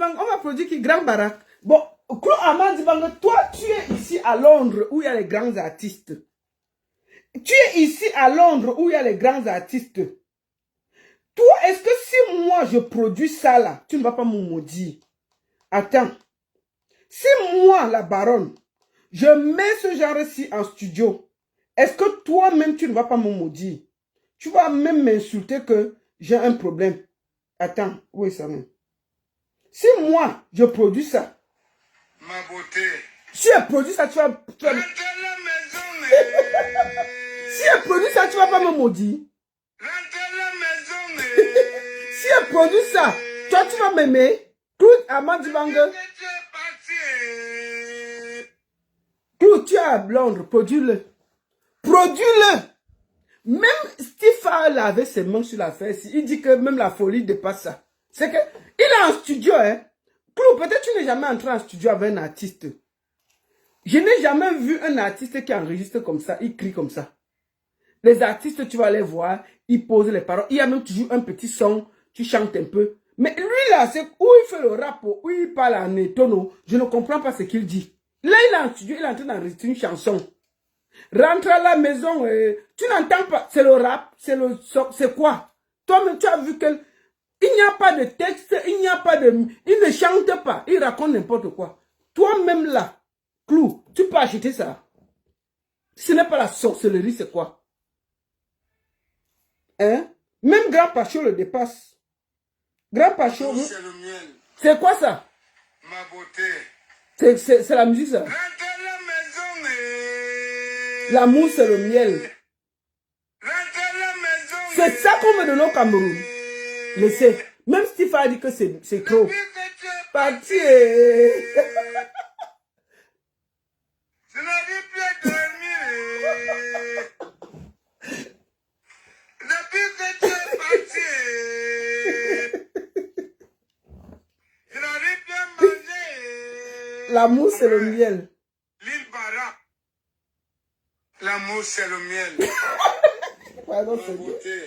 Bang, on va produire qui Grand Barak. Bon, Claude Amadi Bang, toi, tu es ici à Londres où il y a les grands artistes. Tu es ici à Londres où il y a les grands artistes. Toi, est-ce que si moi je produis ça là, tu ne vas pas me maudire? Attends. Si moi, la baronne, je mets ce genre-ci en studio, est-ce que toi-même tu ne vas pas me maudire? Tu vas même m'insulter que j'ai un problème. Attends, oui, ça même. Si moi, je produis ça. Ma beauté. Si elle produit ça, tu vas... Si elle produit ça, tu vas pas me maudire. Si elle produit ça, toi, tu vas m'aimer. Claude Amadi Bang. Claude, tu es à Londres, produis-le. Produis-le. Même Steve avait ses mains sur la fesse. Il dit que même la folie dépasse ça. C'est que il est en studio, hein. Claude, peut-être tu n'es jamais entré en studio avec un artiste. Je n'ai jamais vu un artiste qui enregistre comme ça, il crie comme ça. Les artistes, tu vas les voir, ils posent les paroles. Il y a même toujours un petit son, tu chantes un peu. Mais lui là, c'est où il fait le rap, où il parle en étonneau. Je ne comprends pas ce qu'il dit. Là, il est en studio, il est en train d'enregistrer une chanson. Rentre à la maison, tu n'entends pas, c'est le rap, c'est quoi? Toi-même, tu as vu qu'il n'y a pas de texte, il n'y a pas de... Il ne chante pas, il raconte n'importe quoi. Toi-même là, Clou, tu peux acheter ça. Ce n'est pas la sorcellerie, c'est quoi? Hein? Même Grand Pachot le dépasse. Grand Pachot, C'est le miel. c'est quoi ça? Ma beauté. C'est la musique ça. L'amour c'est le miel. C'est ça qu'on me donne au Cameroun. Laissez. Même Steve a dit que c'est trop. Parti. Je n'arrive plus à dormir. Depuis que tu es parti, je n'arrive plus à manger. L'amour c'est le miel. L'île Bara. L'amour c'est le miel. Pardon, Ma beauté.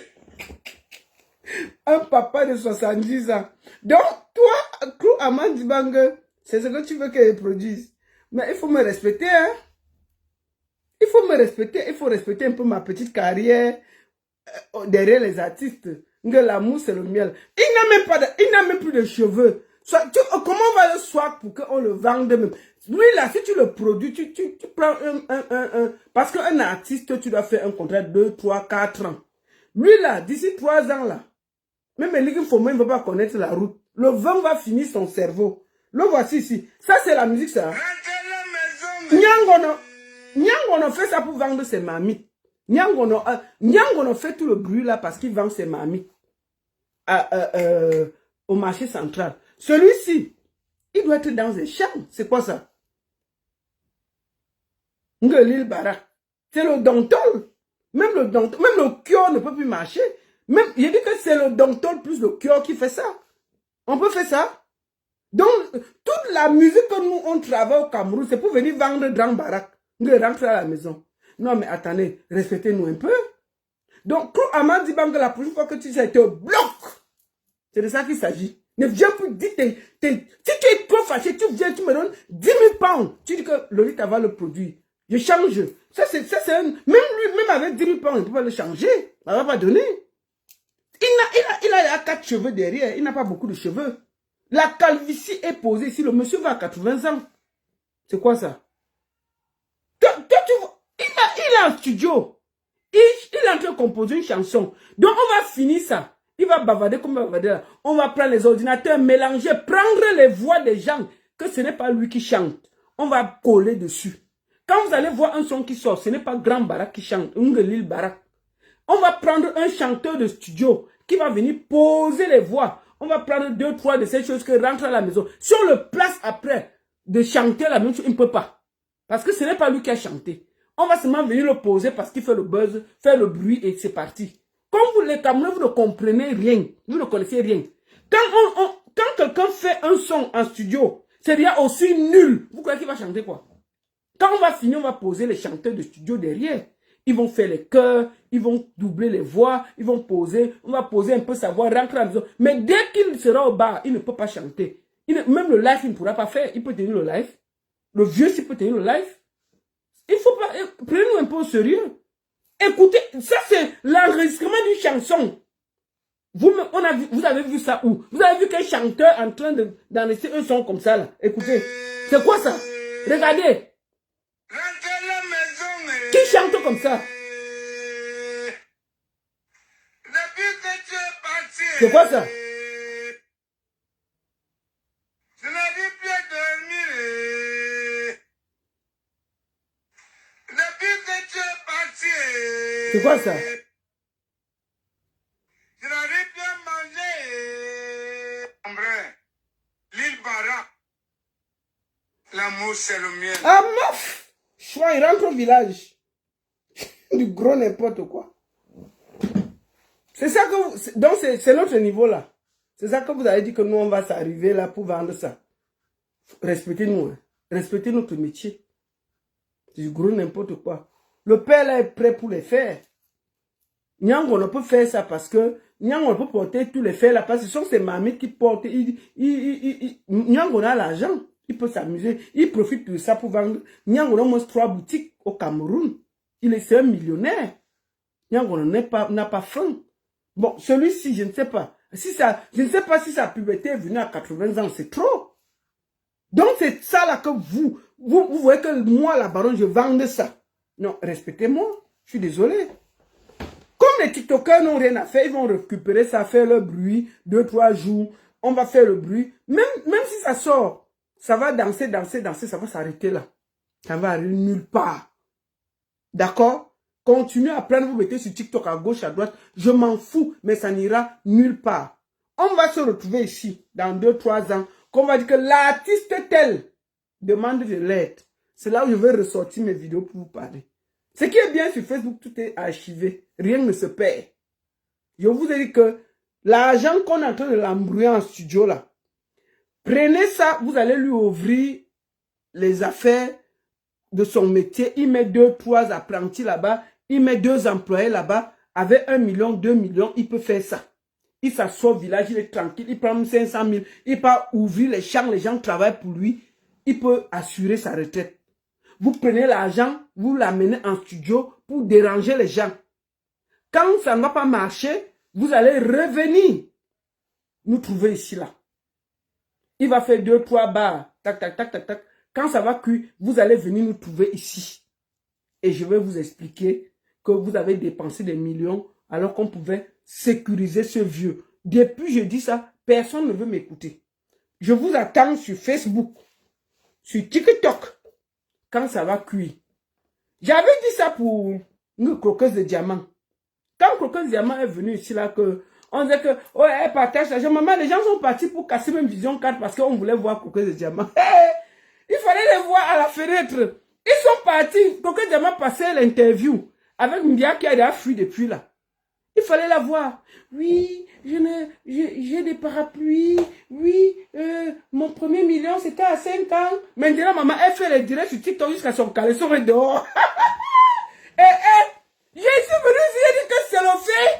un papa de 70 ans. Donc, toi, Claude Amadi Bang, c'est ce que tu veux qu'elle produise. Mais il faut me respecter, hein. Il faut me respecter, il faut respecter un peu ma petite carrière derrière les artistes. Que l'amour, c'est le miel. Il n'a même plus de cheveux. Comment on va le soir pour qu'on le vende même? Lui, là, si tu le produis, tu prends parce qu'un artiste, tu dois faire un contrat de 2, 3, 4 ans. Lui, là, d'ici 3 ans, là, même Eligue Fomo, il ne va pas connaître la route. Le vent va finir son cerveau. Le voici ici. Ça, c'est la musique, ça. Nyangono fait ça pour vendre ses mamies. Nyangono fait tout le bruit là parce qu'il vend ses mamies au marché central. Celui-ci, il doit être dans un champ. C'est quoi ça? L'île Barak. C'est le dontol. Même le kyo ne peut plus marcher. Même, il dit que c'est le dontol plus le kyo qui fait ça. On peut faire ça. Donc, toute la musique que nous, on travaille au Cameroun, c'est pour venir vendre Grand Barak. Rentrer à la maison. Non, mais attendez, respectez-nous un peu. Donc, Claude Amadi Bang, la prochaine fois que tu sais, te bloque. C'est de ça qu'il s'agit. Ne viens plus dire, si tu es trop fâché, tu viens, tu me donnes 10 000 pounds. Tu dis que Lolita va le produire. Je change. Ça, c'est un... Même lui, même avec 10 000 pounds, il ne peut pas le changer. Il ne va pas donner. Il a 4 cheveux derrière. Il n'a pas beaucoup de cheveux. La calvitie est posée. Si le monsieur va à 80 ans, c'est quoi ça? Toi, tu vois, il est en studio. Il est en train de composer une chanson. Donc, on va finir ça. Il va bavarder comme il va bavarder là. On va prendre les ordinateurs, mélanger, prendre les voix des gens, que ce n'est pas lui qui chante. On va coller dessus. Quand vous allez voir un son qui sort, ce n'est pas Grand Barak qui chante, L'île Barak. On va prendre un chanteur de studio qui va venir poser les voix. On va prendre 2, 3 de ces choses que rentre à la maison. Si on le place après de chanter la même chose, il ne peut pas. Parce que ce n'est pas lui qui a chanté. On va seulement venir le poser parce qu'il fait le buzz, fait le bruit et c'est parti. Comme vous les Camerounais, vous ne comprenez rien. Vous ne connaissez rien. Quand quelqu'un fait un son en studio, c'est bien aussi nul. Vous croyez qu'il va chanter quoi? Quand on va finir, on va poser les chanteurs de studio derrière. Ils vont faire les chœurs, ils vont doubler les voix, ils vont poser, on va poser un peu sa voix, rentrer à la maison. Mais dès qu'il sera au bar, il ne peut pas chanter. Même le live, il ne pourra pas faire. Il peut tenir le live. Le vieux, s'il peut tenir le live. Il faut pas... Prenez-nous un peu au sérieux. Écoutez, ça c'est l'enregistrement d'une chanson. Vous avez vu ça où? Vous avez vu qu'un chanteur en train d'enregistrer un son comme ça là. Écoutez. C'est quoi ça? Regardez. Qui chante comme ça? C'est quoi ça? C'est quoi ça? Je n'arrive plus à manger. L'île Bara. L'amour, c'est le mien. Ah, meuf! Choix, il rentre au village. Du gros n'importe quoi. C'est ça que vous... Donc, c'est notre niveau là. C'est ça que vous avez dit que nous, on va s'arriver là pour vendre ça. Respectez-nous. Hein. Respectez notre métier. C'est du gros n'importe quoi. Le père là est prêt pour les faire. Nyango ne peut faire ça parce que Nyango ne peut porter tous les faits là parce que ce sont ses mamies qui portent. Nyango a l'argent. Il peut s'amuser. Il profite de ça pour vendre. Nyango a au moins 3 boutiques au Cameroun. C'est un millionnaire. Nyango n'a pas faim. Bon, celui-ci, je ne sais pas. Je ne sais pas si sa puberté est venue à 80 ans. C'est trop. Donc c'est ça là que vous voyez que moi, la baronne, je vende ça. Non, respectez-moi. Je suis désolé. Comme les TikTokers n'ont rien à faire, ils vont récupérer ça, faire le bruit, 2-3 jours. On va faire le bruit. Même si ça sort, ça va danser, ça va s'arrêter là. Ça va aller nulle part. D'accord? Continuez à prendre, vous mettez sur TikTok à gauche, à droite. Je m'en fous, mais ça n'ira nulle part. On va se retrouver ici, dans 2-3 ans, qu'on va dire que l'artiste tel demande de l'aide. C'est là où je vais ressortir mes vidéos pour vous parler. Ce qui est bien sur Facebook, tout est archivé. Rien ne se perd. Je vous ai dit que l'argent qu'on est en train de l'embrouiller en studio là, prenez ça, vous allez lui ouvrir les affaires de son métier. Il met 2-3 apprentis là-bas, il met 2 employés là-bas. Avec 1 million, 2 millions, il peut faire ça. Il s'assoit au village, il est tranquille, il prend 500 000, il peut ouvrir les champs, les gens travaillent pour lui. Il peut assurer sa retraite. Vous prenez l'argent, vous l'amenez en studio pour déranger les gens. Quand ça ne va pas marcher, vous allez revenir nous trouver ici là. Il va faire 2-3 bars, tac, tac, tac, tac, tac. Quand ça va cuire, vous allez venir nous trouver ici. Et je vais vous expliquer que vous avez dépensé des millions alors qu'on pouvait sécuriser ce vieux. Depuis je dis ça, personne ne veut m'écouter. Je vous attends sur Facebook, sur TikTok. Quand ça va cuire. J'avais dit ça pour une croqueuse de diamant. Quand croqueuse de diamant est venue ici là, on disait que, oh, elle partage l'argent. Maman, les gens sont partis pour casser même Vision 4 parce qu'on voulait voir croqueuse de diamant. Il fallait les voir à la fenêtre. Ils sont partis. Croqueuse de diamant passait l'interview avec Mbia qui a déjà fui depuis là. Il fallait la voir. Oui, j'ai des parapluies. Oui, mon premier million, c'était à 5 ans. Maintenant, maman, elle fait les directs sur TikTok jusqu'à son caleçon est dehors. Je suis venu ici, j'ai dit que c'est le fait.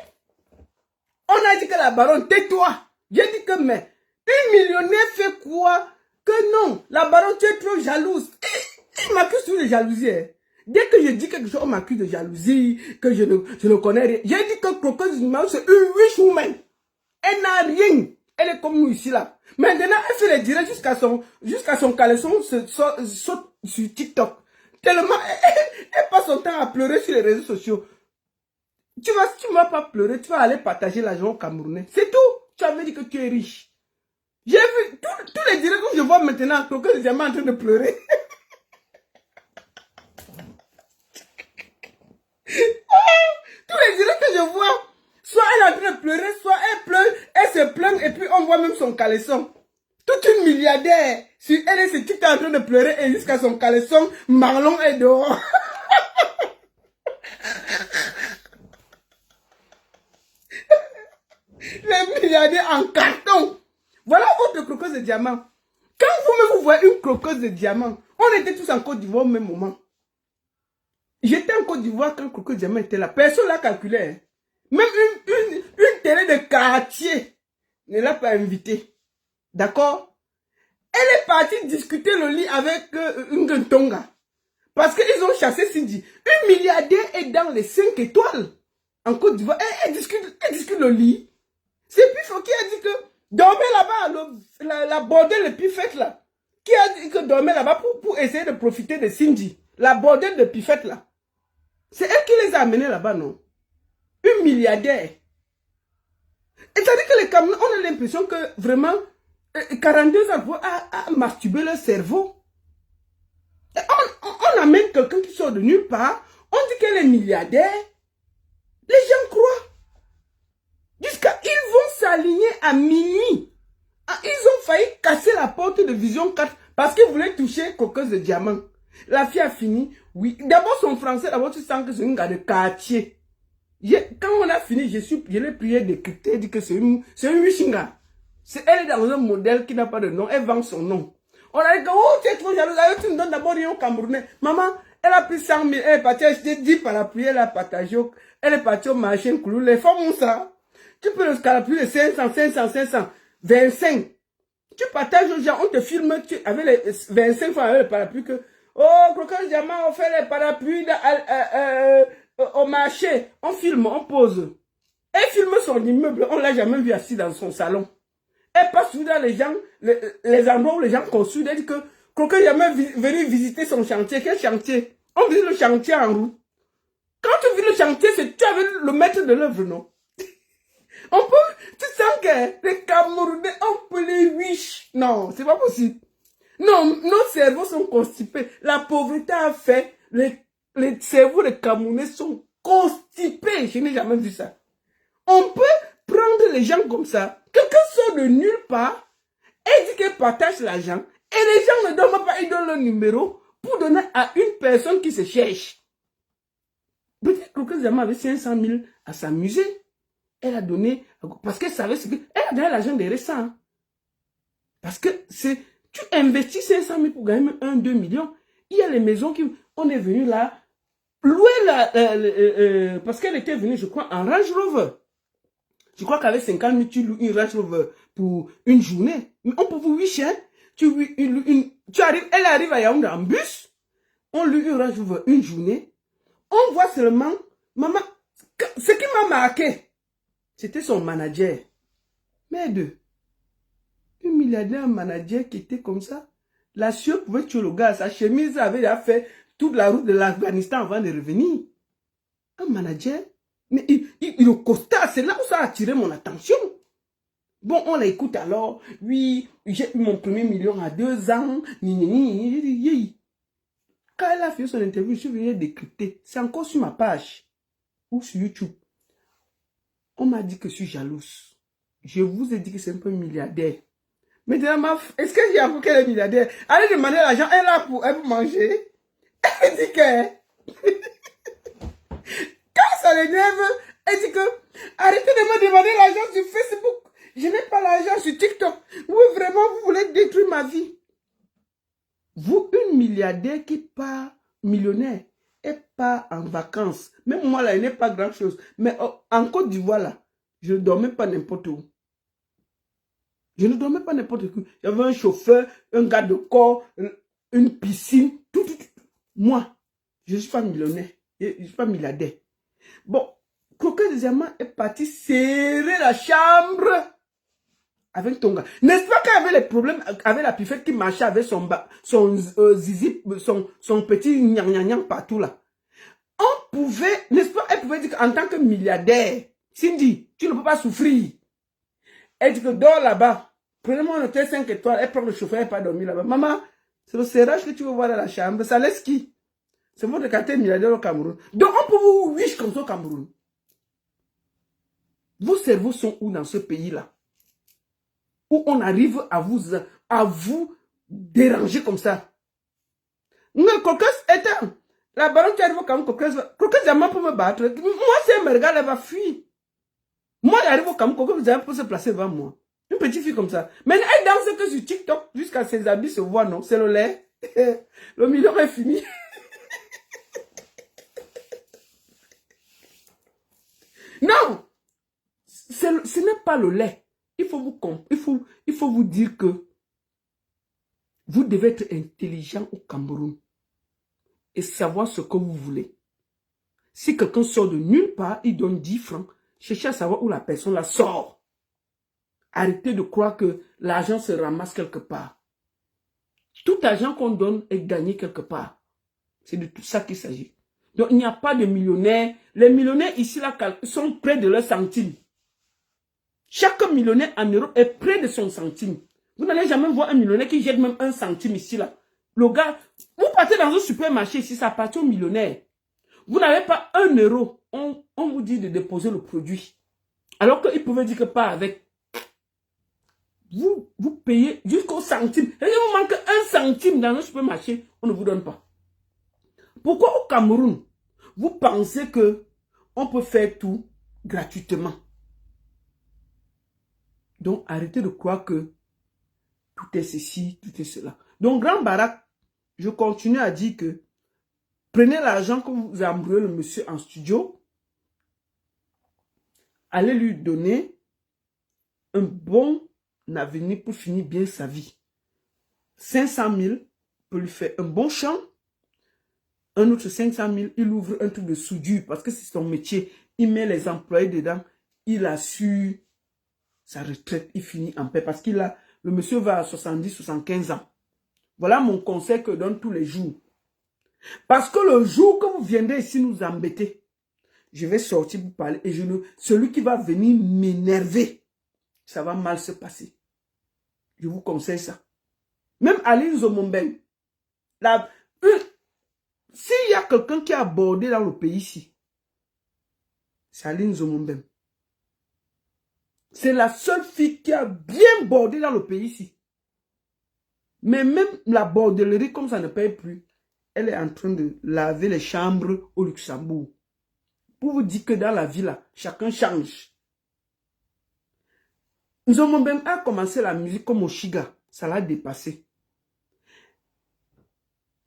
On a dit que la baronne, tais-toi. J'ai dit que, mais, une millionnaire fait quoi? Que non, la baronne, tu es trop jalouse. Il m'accuse toujours de jalousie. Hein. Dès que je dis quelque chose, on m'accuse de jalousie, que je ne connais rien. J'ai dit que croqueuse du mal, c'est une rich woman. Elle n'a rien. Elle est comme nous ici là. Maintenant, elle fait les directs jusqu'à son caleçon saute sur TikTok. Tellement, elle passe son temps à pleurer sur les réseaux sociaux. Tu ne vas pas pleurer, tu vas aller partager l'argent au Camerounais. C'est tout. Tu avais dit que tu es riche. J'ai vu tous les directs que je vois maintenant, croqueuse du diamant en train de pleurer. Tous les directs que je vois, soit elle est en train de pleurer, soit elle pleure, elle se plaint et puis on voit même son caleçon. Toute une milliardaire, si elle est sur TikTok en train de pleurer et jusqu'à son caleçon, Marlon est dehors. Les milliardaires en carton. Voilà votre croqueuse de diamant. Quand vous-même vous voyez une croqueuse de diamant, on était tous en Côte d'Ivoire au même moment. J'étais en Côte d'Ivoire quand Croqueuse de diamant était là. Personne ne l'a calculé. Hein. Même une télé de quartier ne l'a pas invité. D'accord? Elle est partie discuter le lit avec Ngentonga. Parce qu'ils ont chassé Cindy. Une milliardaire est dans les 5 étoiles en Côte d'Ivoire. Elle discute le lit. C'est Pifo qui a dit que dormez là-bas, la bordelle de Pifette là. Qui a dit que dormez là-bas pour essayer de profiter de Cindy. La bordelle de Pifette là. C'est elle qui les a amenés là-bas, non? Une milliardaire. Et ça dit que les Camerounais, on a l'impression que vraiment, 42 ans à masturber leur cerveau. On amène quelqu'un qui sort de nulle part, on dit qu'elle est milliardaire, les gens croient. Ils vont s'aligner à minuit. Ils ont failli casser la porte de Vision 4 parce qu'ils voulaient toucher coqueuse de diamant. La fille a fini, oui. D'abord son français, d'abord tu sens que c'est une gars de quartier. Quand on a fini, je l'ai prié de quitter, dit que c'est une Wishinga. Elle est dans un modèle qui n'a pas de nom, elle vend son nom. On a dit que, oh, tu es trop jalouse, tu me donnes d'abord un Camerounais. Maman, elle a pris 100 000, elle est partie acheter 10 parapluies, elle a partagé, elle est partie au marché, les femmes ont ça. Tu peux le parapluie de 500, 25. Tu partages aux gens, on te filme, avec les 25 francs avec le parapluie que, oh, Crocodile Diamant, on fait les parapluies au marché. On filme, on pose. Elle filme son immeuble, on ne l'a jamais vu assis dans son salon. Elle passe dans les gens, les endroits où les gens construisent. Elle dit que Crocodile Diamant est venu visiter son chantier. Quel chantier? On visite le chantier en route. Quand tu vis le chantier, c'est tu avais le maître de l'œuvre, non? Tu sens que les Camerounais, on peut les riches. Non, c'est pas possible. Non, nos cerveaux sont constipés. La pauvreté a fait, les cerveaux des Camerounais sont constipés. Je n'ai jamais vu ça. On peut prendre les gens comme ça. Quelqu'un sort de nulle part et dit qu'il partage l'argent. Et les gens ne donnent pas, ils donnent le numéro pour donner à une personne qui se cherche. Peut-être que Crocodile Diamant avait 500 000 à s'amuser. Elle a donné, parce qu'elle savait ce que... Elle a donné l'argent des récents. Parce que tu investis 500 000 pour gagner 1-2 millions. Il y a les maisons qui... On est venu là, louer parce qu'elle était venue, je crois, en Range Rover. Je crois qu'avec 50 000, tu loues une Range Rover pour une journée. Mais on peut vous wish, hein. Elle arrive à Yaoundé en bus. On loue une Range Rover une journée. On voit seulement, maman, ce qui m'a marqué, c'était son manager. Merde. Une milliardaire, un manager qui était comme ça. La sueur pouvait tuer le gars. Sa chemise avait déjà fait toute la route de l'Afghanistan avant de revenir. Un manager. Mais il est costard. C'est là où ça a attiré mon attention. Bon, on l'écoute alors. Oui, j'ai eu mon premier million à 2 ans. Quand elle a fait son interview, je suis venu décrypter. C'est encore sur ma page. Ou sur YouTube. On m'a dit que je suis jalouse. Je vous ai dit que c'est un peu milliardaire. Maintenant, est-ce que j'ai appris qu'elle est milliardaire? Allez demander l'argent, elle a pour manger. Elle dit que... Quand ça l'énerve, elle dit que... Arrêtez de me demander l'argent sur Facebook. Je n'ai pas l'argent sur TikTok. Oui, vraiment, vous voulez détruire ma vie. Vous, une milliardaire qui part millionnaire, et part en vacances. Même moi, là, il n'est pas grand-chose. Mais en Côte d'Ivoire, là, je ne dormais pas n'importe où. Je ne dormais pas n'importe où. J'avais un chauffeur, un garde de corps, une piscine, tout. Moi, je ne suis pas millionnaire. Je ne suis pas milliardaire. Bon, Crocodile Diamant est parti serrer la chambre avec ton gars. N'est-ce pas qu'il y avait les problèmes avec la Pifette qui marchait avec son zizi, son petit gnang partout là. On pouvait, n'est-ce pas, elle pouvait dire qu'en tant que milliardaire, Cindy, tu ne peux pas souffrir. Elle dit que dors là-bas. Prenez-moi un hôtel 5 étoiles. Elle prend le chauffeur, elle n'est pas dormir là-bas. Maman, c'est le serrage que tu veux voir dans la chambre. Ça laisse qui? C'est votre quartier milliardaire au Cameroun. Donc on peut vous wish comme ça au Cameroun. Vos cerveaux sont où dans ce pays-là? Où on arrive à vous déranger comme ça. Mais cocasse éteint. La baronne qui arrive au Cameroun, cocasse Diamant pour me battre. Moi, si elle me regarde, elle va fuir. Moi, j'arrive au Cameroun, cocasse Diamant pour se placer devant moi. Une petite fille comme ça. Mais elle danse que sur TikTok jusqu'à ses habits se voient, non? C'est le lait. Le million est fini. Non! Ce n'est pas le lait. Il faut vous dire que Vous devez être intelligent au Cameroun et savoir ce que vous voulez. Si quelqu'un sort de nulle part, il donne 10 francs. Cherchez à savoir où la personne la sort. Arrêtez de croire que l'argent se ramasse quelque part. Tout argent qu'on donne est gagné quelque part. C'est de tout ça qu'il s'agit. Donc, il n'y a pas de millionnaires. Les millionnaires ici là, sont près de leur centime. Chaque millionnaire en Europe est près de son centime. Vous n'allez jamais voir un millionnaire qui jette même 1 centime ici là. Le gars, vous partez dans un supermarché ici, ça appartient aux millionnaires. Vous n'avez pas 1 euro. On vous dit de déposer le produit. Alors qu'ils pouvaient dire que pas avec. Vous payez jusqu'au centime. Et il vous manque 1 centime dans un supermarché, on ne vous donne pas. Pourquoi au Cameroun, vous pensez que on peut faire tout gratuitement? Donc, arrêtez de croire que tout est ceci, tout est cela. Donc, Grand Barak, je continue à dire que prenez l'argent que vous avez embrouillé le monsieur en studio, allez lui donner un bon avenir pour finir bien sa vie. 500 000 peut lui faire un bon champ. Un autre 500 000, il ouvre un truc de soudure parce que c'est son métier. Il met les employés dedans. Il assure sa retraite. Il finit en paix parce le monsieur va à 70, 75 ans. Voilà mon conseil que je donne tous les jours. Parce que le jour que vous viendrez ici nous embêter, je vais sortir pour parler et celui qui va venir m'énerver, ça va mal se passer. Je vous conseille ça. Même Aline Zomomben, s'il y a quelqu'un qui a abordé dans le pays ici, c'est Aline Zomomben. C'est la seule fille qui a bien bordé dans le pays ici. Mais même la bordellerie, comme ça ne paye plus, elle est en train de laver les chambres au Luxembourg. Pour vous dire que dans la vie là, chacun change. Nzomomben a commencé la musique comme Oshiga. Ça l'a dépassé.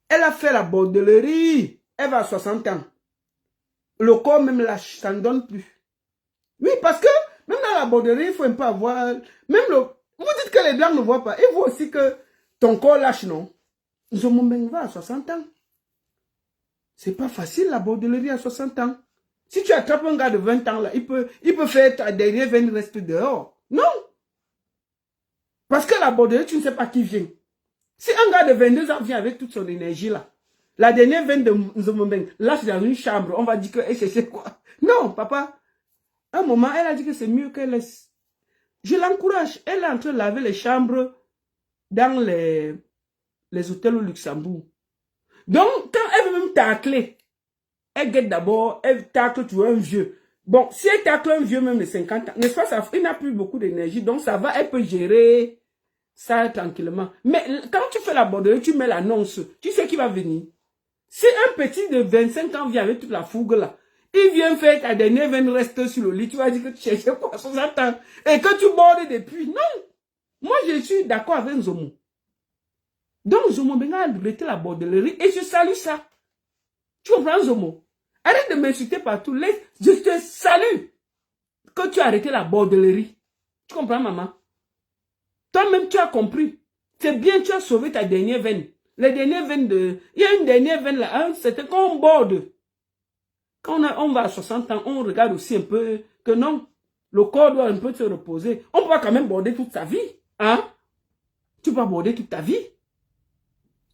Elle a fait la bordellerie. Elle va à 60 ans. Le corps même lâche, ça ne donne plus. Oui, parce que même dans la bordellerie, il faut un peu avoir... Vous dites que les blancs ne voient pas. Il faut aussi que ton corps lâche, non? Nzomomben va à 60 ans. C'est pas facile la bordellerie à 60 ans. Si tu attrapes un gars de 20 ans, là, il peut faire ta dernière veine reste dehors. Non. Parce que la bordellerie, tu ne sais pas qui vient. Si un gars de 22 ans vient avec toute son énergie là, la dernière veine de Nzomomben lâche dans une chambre, on va dire qu'elle cherchait quoi? Non, papa. À un moment, elle a dit que c'est mieux qu'elle laisse. Je l'encourage. Elle est en train de laver les chambres dans les hôtels au Luxembourg. Donc, quand elle veut même tacler, elle guette d'abord, elle tacle, tu vois, un vieux. Bon, si elle tacle un vieux même de 50 ans, n'est-ce pas, il n'a plus beaucoup d'énergie, donc ça va, elle peut gérer ça tranquillement. Mais quand tu fais la bordellerie, tu mets l'annonce, tu sais qui va venir. Si un petit de 25 ans vient avec toute la fougue là, il vient faire ta dernière veine reste sur le lit, tu vas dire que tu cherchais quoi, 60 ans, et que tu bordes depuis. Non! Moi, je suis d'accord avec Nzomo. Donc, Nzomo Benga a arrêté la bordellerie et je salue ça. Tu comprends, Nzomo? Arrête de m'insulter partout. Je te salue que tu as arrêté la bordellerie. Tu comprends, maman? Toi-même, tu as compris. C'est bien, tu as sauvé ta dernière veine. Les dernières veines de... Il y a une dernière veine là, hein, c'était quand on borde. Quand on va à 60 ans, on regarde aussi un peu que non, le corps doit un peu se reposer. On peut quand même border toute sa vie. Hein? Tu peux border toute ta vie.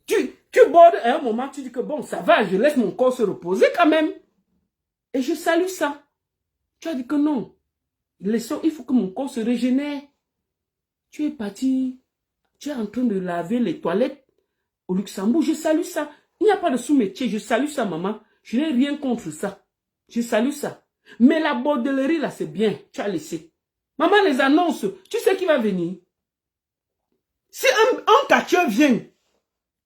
Tu bordes à un moment, tu dis que bon, ça va, je laisse mon corps se reposer quand même. Et je salue ça. Tu as dit que non. Laissons, il faut que mon corps se régénère. Tu es parti, tu es en train de laver les toilettes au Luxembourg. Je salue ça. Il n'y a pas de sous-métier. Je salue ça, maman. Je n'ai rien contre ça. Je salue ça. Mais la bordellerie, là, c'est bien. Tu as laissé. Maman les annonce. Tu sais qui va venir? Si un catcheur vient,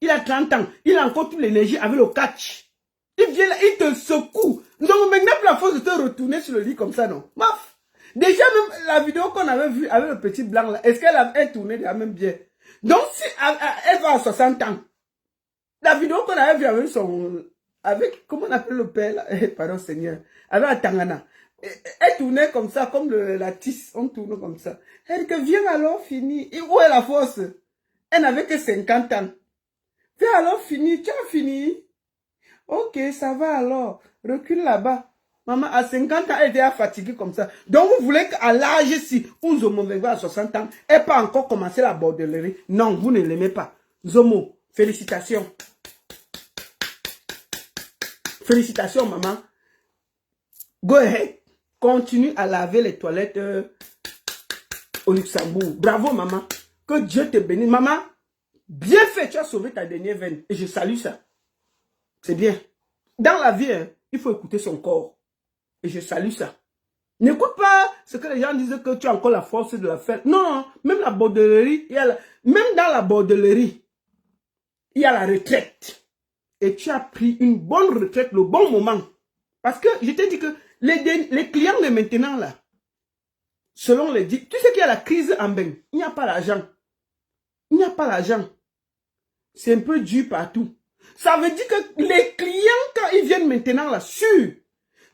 il a 30 ans, il a encore toute l'énergie avec le catch. Il vient là, il te secoue. Donc maintenant, la force de te retourner sur le lit comme ça, non? Maf. Déjà, même la vidéo qu'on avait vue avec le petit blanc là, est-ce qu'elle a tourné déjà même bien? Donc, si elle va à 60 ans, la vidéo qu'on avait vue avec, comment on appelle le père là? Pardon Seigneur, avec la Tangana. Elle tournait comme ça, comme la tisse, on tourne comme ça. Elle dit que viens alors, fini. Où est la force? Elle n'avait que 50 ans. Tu as alors fini, tu as fini. Ok, ça va alors. Recule là-bas. Maman, à 50 ans, elle était fatiguée comme ça. Donc, vous voulez qu'à l'âge, si Zomo va à 60 ans, elle n'a pas encore commencé la bordellerie. Non, vous ne l'aimez pas. Zomo, félicitations. Félicitations, maman. Go ahead. Continue à laver les toilettes au Luxembourg. Bravo, maman. Que Dieu te bénisse. Maman, bien fait, tu as sauvé ta dernière veine. Et je salue ça. C'est bien. Dans la vie, hein, il faut écouter son corps. Et je salue ça. N'écoute pas ce que les gens disent que tu as encore la force de la faire. Non, même la bordellerie, même dans la bordellerie, il y a la retraite. Et tu as pris une bonne retraite, le bon moment. Parce que je t'ai dit que les clients de maintenant, là, selon les dits, tu sais qu'il y a la crise en bain. Il n'y a pas l'argent. Il n'y a pas l'argent. C'est un peu dur partout. Ça veut dire que les clients, quand ils viennent maintenant, là, sûr,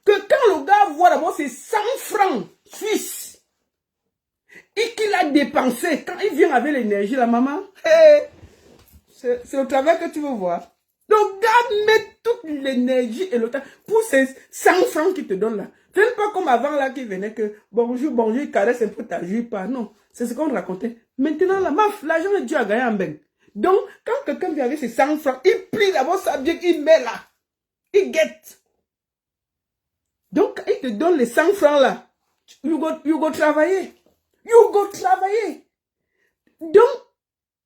que quand le gars voit d'abord ses 100 francs suisses et qu'il a dépensé, quand il vient avec l'énergie, la maman, hey, c'est au travail que tu veux voir. Le gars met toute l'énergie et le temps pour ces 100 francs qu'il te donne là. Ce n'est pas comme avant là qui venait que bonjour, bonjour, il caresse un peu ta jupe. Non, c'est ce qu'on racontait. Maintenant, là, l'argent est dû à gagner en bain. Donc, quand quelqu'un vient avec ses 100 francs, il plie d'abord sa bien, il met là. Il guette. Donc, il te donne les 100 francs là. You go travailler. You go travailler. Donc,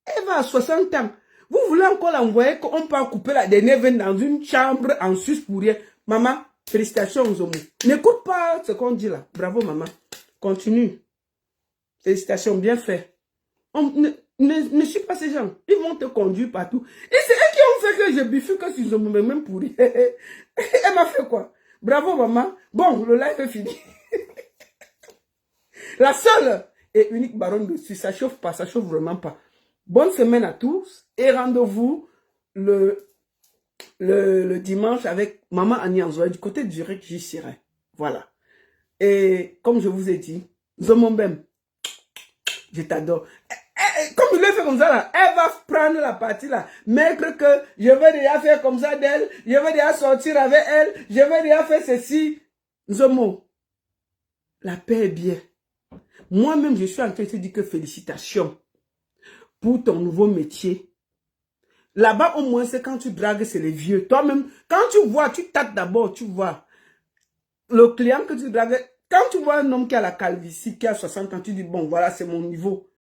elle va à 60 ans. Vous voulez encore l'envoyer qu'on peut couper la dernière veine dans une chambre en Suisse pour rien. Maman, félicitations Zomo. N'écoute pas ce qu'on dit là. Bravo maman. Continue. Félicitations, bien fait. Ne suis pas ces gens. Ils vont te conduire partout. Et c'est eux qui ont fait que je bifurque sur Zomo, même pourri. Elle m'a fait quoi? Bravo maman. Bon, le live est fini. La seule et unique baronne de Suisse, ça chauffe pas, ça chauffe vraiment pas. Bonne semaine à tous et rendez-vous le dimanche avec Maman Annie Anzoé du côté de Zurich, j'y serai. Voilà. Et comme je vous ai dit, Zomombem, je t'adore. Comme je l'ai fait comme ça là, elle va prendre la partie là. Maître que je vais déjà faire comme ça d'elle, je vais déjà sortir avec elle, je vais déjà faire ceci. Zomo, la paix est bien. Moi-même, je suis en train de te dire que félicitations pour ton nouveau métier. Là-bas, au moins, c'est quand tu dragues, c'est les vieux. Toi-même, quand tu vois, tu tâtes d'abord, tu vois. Le client que tu dragues, quand tu vois un homme qui a la calvitie, qui a 60 ans, tu dis, bon, voilà, c'est mon niveau.